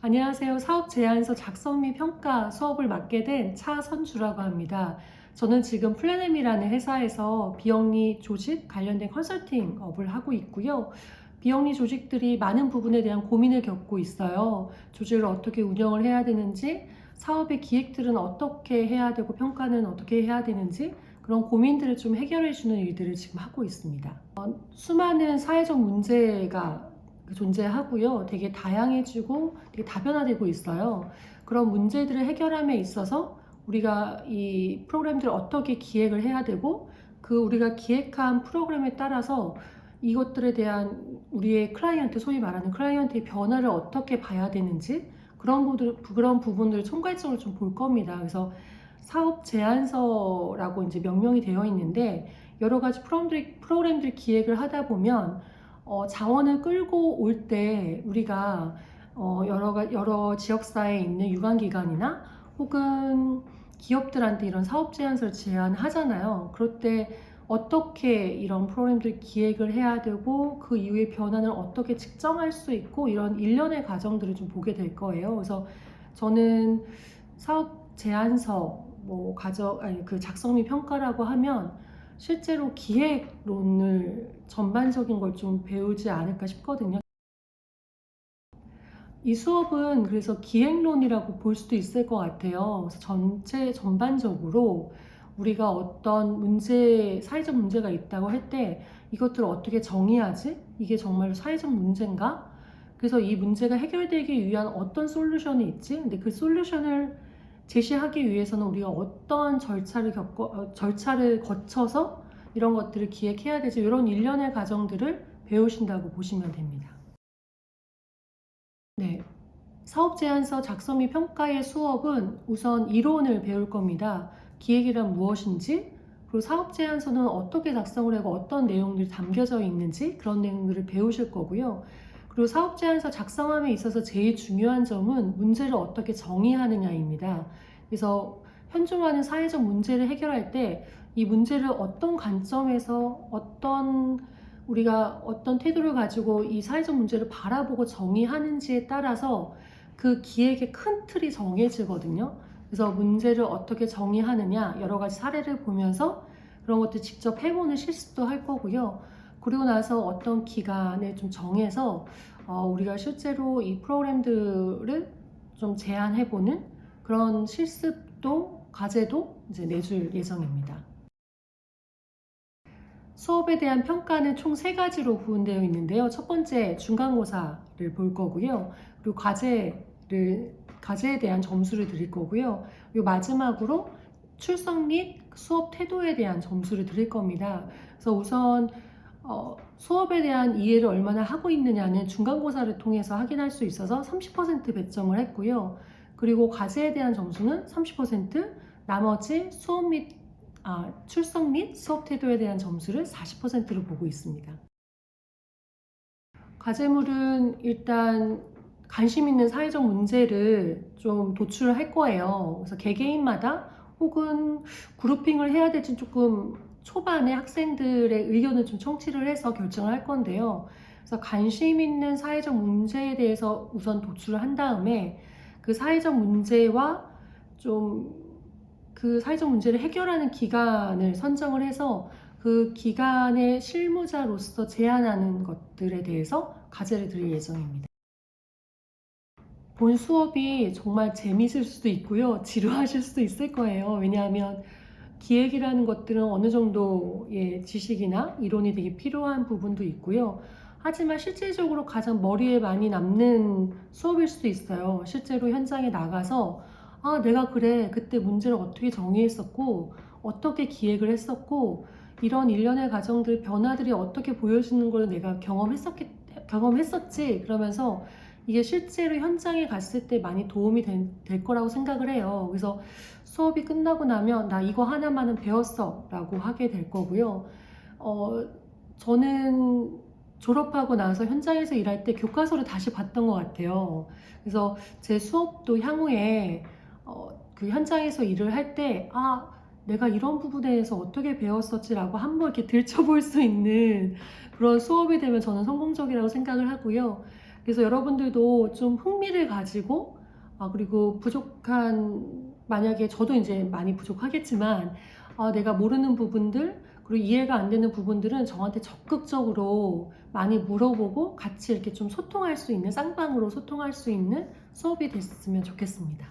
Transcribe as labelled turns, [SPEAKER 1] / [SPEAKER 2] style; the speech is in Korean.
[SPEAKER 1] 안녕하세요. 사업 제안서 작성 및 평가 수업을 맡게 된 차선주라고 합니다. 저는 지금 플래넴이라는 회사에서 비영리 조직 관련된 컨설팅업을 하고 있고요. 비영리 조직들이 많은 부분에 대한 고민을 겪고 있어요. 조직을 어떻게 운영을 해야 되는지, 사업의 기획들은 어떻게 해야 되고 평가는 어떻게 해야 되는지 그런 고민들을 좀 해결해 주는 일들을 지금 하고 있습니다. 수많은 사회적 문제가 존재하고요. 되게 다양해지고 되게 다변화되고 있어요. 그런 문제들을 해결함에 있어서 우리가 이 프로그램들을 어떻게 기획을 해야 되고 그 우리가 기획한 프로그램에 따라서 이것들에 대한 우리의 클라이언트, 소위 말하는 클라이언트의 변화를 어떻게 봐야 되는지 그런 부분들을 총괄적으로 좀 볼 겁니다. 그래서 사업 제안서라고 이제 명명이 되어 있는데 여러 가지 프로그램들 기획을 하다 보면 자원을 끌고 올 때 우리가 여러 지역사회에 있는 유관기관이나 혹은 기업들한테 이런 사업 제안서를 제안하잖아요. 그럴 때 어떻게 이런 프로그램들 기획을 해야 되고 그 이후의 변화를 어떻게 측정할 수 있고 이런 일련의 과정들을 좀 보게 될 거예요. 그래서 저는 사업 제안서 그 작성 및 평가라고 하면 실제로 기획론을 전반적인 걸 좀 배우지 않을까 싶거든요. 이 수업은 그래서 기획론이라고 볼 수도 있을 것 같아요. 그래서 전반적으로 우리가 어떤 사회적 문제가 있다고 할 때 이것들을 어떻게 정의하지? 이게 정말로 사회적 문제인가? 그래서 이 문제가 해결되기 위한 어떤 솔루션이 있지? 근데 그 솔루션을 제시하기 위해서는 우리가 어떤 절차를 거쳐서 이런 것들을 기획해야 되지? 이런 일련의 과정들을 배우신다고 보시면 됩니다. 네. 사업 제안서 작성 및 평가의 수업은 우선 이론을 배울 겁니다. 기획이란 무엇인지, 그리고 사업 제안서는 어떻게 작성을 하고 어떤 내용들이 담겨져 있는지 그런 내용들을 배우실 거고요. 그리고 사업 제안서 작성함에 있어서 제일 중요한 점은 문제를 어떻게 정의하느냐입니다. 그래서 현존하는 사회적 문제를 해결할 때 이 문제를 어떤 관점에서 우리가 어떤 태도를 가지고 이 사회적 문제를 바라보고 정의하는지에 따라서 그 기획의 큰 틀이 정해지거든요. 그래서 문제를 어떻게 정의하느냐 여러 가지 사례를 보면서 그런 것들 직접 해보는 실습도 할 거고요. 그리고 나서 어떤 기간을 좀 정해서 우리가 실제로 이 프로그램들을 좀 제안해보는 그런 실습도 과제도 이제 내줄 예정입니다. 수업에 대한 평가는 총 3가지로 구분되어 있는데요. 첫 번째 중간고사를 볼 거고요. 그리고 과제에 대한 점수를 드릴 거고요. 그리고 마지막으로 출석 및 수업 태도에 대한 점수를 드릴 겁니다. 그래서 우선 수업에 대한 이해를 얼마나 하고 있느냐는 중간고사를 통해서 확인할 수 있어서 30% 배점을 했고요. 그리고 과제에 대한 점수는 30%, 나머지 출석 및 수업 태도에 대한 점수를 40%로 보고 있습니다. 과제물은 일단 관심 있는 사회적 문제를 좀 도출할 거예요. 그래서 개개인마다 혹은 그룹핑을 해야 될지 조금 초반에 학생들의 의견을 좀 청취를 해서 결정을 할 건데요. 그래서 관심 있는 사회적 문제에 대해서 우선 도출을 한 다음에 그 사회적 문제와 좀 그 사회적 문제를 해결하는 기간을 선정을 해서 그 기간의 실무자로서 제안하는 것들에 대해서 과제를 드릴 예정입니다. 본 수업이 정말 재미있을 수도 있고요. 지루하실 수도 있을 거예요. 왜냐하면 기획이라는 것들은 어느 정도의 지식이나 이론이 되게 필요한 부분도 있고요. 하지만 실질적으로 가장 머리에 많이 남는 수업일 수도 있어요. 실제로 현장에 나가서 내가 그래, 그때 문제를 어떻게 정의했었고, 어떻게 기획을 했었고, 이런 일련의 과정들, 변화들이 어떻게 보여지는 걸 내가 경험했었지. 그러면서 이게 실제로 현장에 갔을 때 많이 도움이 될 거라고 생각을 해요. 그래서 수업이 끝나고 나면 나 이거 하나만은 배웠어 라고 하게 될 거고요. 저는 졸업하고 나서 현장에서 일할 때 교과서를 다시 봤던 것 같아요. 그래서 제 수업도 향후에 그 현장에서 일을 할 때, 내가 이런 부분에 대해서 어떻게 배웠었지라고 한번 이렇게 들춰볼 수 있는 그런 수업이 되면 저는 성공적이라고 생각을 하고요. 그래서 여러분들도 좀 흥미를 가지고 그리고 부족한 만약에 저도 이제 많이 부족하겠지만 내가 모르는 부분들 그리고 이해가 안 되는 부분들은 저한테 적극적으로 많이 물어보고 같이 이렇게 좀 소통할 수 있는 쌍방으로 소통할 수 있는 수업이 됐으면 좋겠습니다.